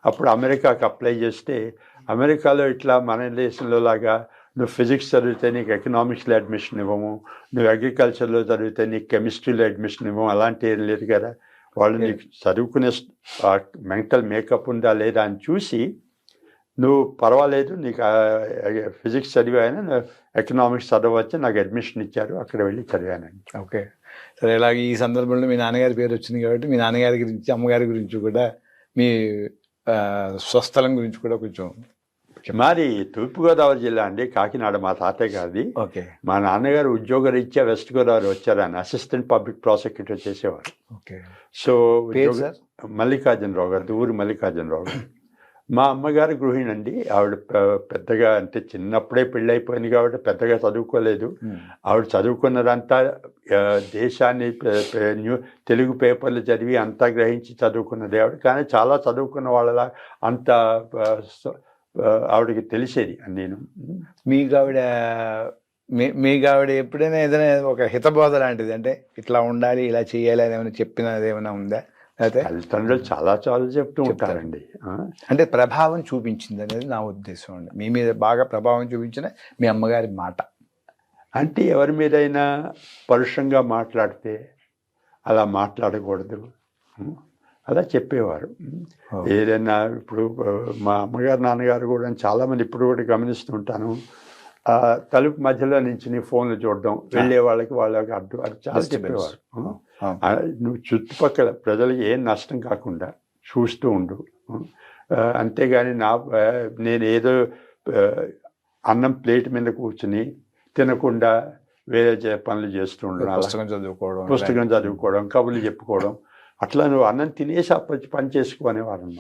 అప్పుడు అమెరికాకి అప్లై చేస్తే అమెరికాలో ఇట్లా మన దేశంలో లాగా నువ్వు ఫిజిక్స్ చదివితే నీకు ఎకనామిక్స్లో అడ్మిషన్ ఇవ్వము, నువ్వు అగ్రికల్చర్లో చదివితే నీకు కెమిస్ట్రీలో అడ్మిషన్ ఇవ్వము, అలాంటి ఏం లేదు కదా. వాళ్ళు నీకు చదువుకునే మెంటల్ మేకప్ ఉందా లేదా అని చూసి నువ్వు పర్వాలేదు నీకు ఫిజిక్స్ చదివాను, ఎకనామిక్స్ చదవచ్చు, నాకు అడ్మిషన్ ఇచ్చారు, అక్కడ వెళ్ళి చదివానండి. ఓకే, సరే. ఇలాగ ఈ సందర్భంలో మీ నాన్నగారి పేరు వచ్చింది కాబట్టి మీ నాన్నగారి గురించి, అమ్మగారి గురించి కూడా, మీ స్వస్థలం గురించి కూడా కొంచెం. మాది తూర్పుగోదావరి జిల్లా అండి, కాకినాడ. మా తాతయ్య గారిది. ఓకే. మా నాన్నగారు ఉద్యోగరీత్యా వెస్ట్ గోదావరి వచ్చారు, ఆయన అసిస్టెంట్ పబ్లిక్ ప్రాసిక్యూటర్ చేసేవారు. ఓకే. సో మల్లికార్జునరావు గారు, ఊరు మల్లికార్జునరావు గారు. మా అమ్మగారు గృహిణి అండి. ఆవిడ పెద్దగా అంటే చిన్నప్పుడే పెళ్ళి అయిపోయింది కాబట్టి పెద్దగా చదువుకోలేదు. ఆవిడ చదువుకున్నదంతా దేశాన్ని తెలుగు పేపర్లు చదివి అంతా గ్రహించి చదువుకున్నది ఆవిడ. కానీ చాలా చదువుకున్న వాళ్ళలా అంత ఆవిడకి తెలిసేది. నేను మీకు ఆవిడ ఎప్పుడైనా ఏదైనా ఒక హితబోధ లాంటిది, అంటే ఇట్లా ఉండాలి, ఇలా చేయాలి అని ఏమైనా చెప్పినది ఏమైనా ఉందా? అయితే తల్లిదండ్రులు చాలా చెప్తూ ఉంటారండి. అంటే ప్రభావం చూపించింది అనేది నా ఉద్దేశం అండి. మీ మీద బాగా ప్రభావం చూపించిన మీ అమ్మగారి మాట అంటే, ఎవరి మీదైనా పరుషంగా మాట్లాడితే అలా మాట్లాడకూడదు, అలా చెప్పేవారు. ఏదైనా ఇప్పుడు మా అమ్మగారు నాన్నగారు కూడా చాలామంది ఇప్పుడు కూడా గమనిస్తూ ఉంటాను, తలుపు మధ్యలో నుంచి ఫోన్లు చూడడం, వెళ్ళే వాళ్ళకి అడ్డు అది చాలా చెప్పేవారు. నువ్వు చుట్టుపక్కల ప్రజలకు ఏం నష్టం కాకుండా చూస్తూ ఉండు, అంతేగాని నేను ఏదో అన్నం ప్లేట్ మీద కూర్చుని తినకుండా వేరే పనులు చేస్తూ ఉండడం, పుస్తకం చదువుకోవడం, కబుర్లు చెప్పుకోవడం, అట్లా నువ్వు అన్నం తినేసి పని చేసుకునేవారు అన్నమాట.